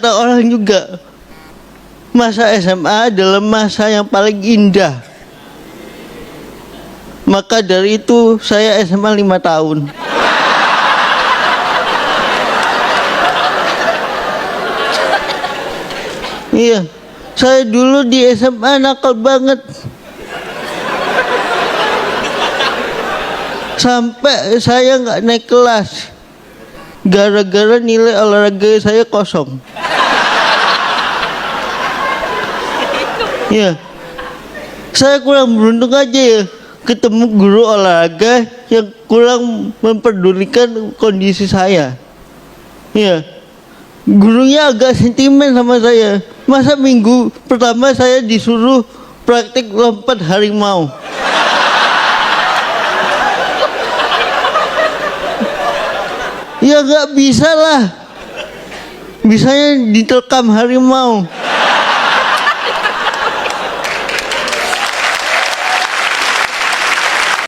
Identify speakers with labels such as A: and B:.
A: kata orang juga, masa SMA adalah masa yang paling indah. Maka dari itu saya SMA 5 tahun. Iya, saya dulu di SMA nakal banget. Sampai saya nggak naik kelas gara-gara nilai olahraga saya kosong. Ya, saya kurang beruntung aja ya ketemu guru olahraga yang kurang memperdulikan kondisi saya. Ya, gurunya agak sentimen sama saya. Masa minggu pertama saya disuruh praktik lompat harimau. Ya nggak bisa lah, bisanya diterkam harimau.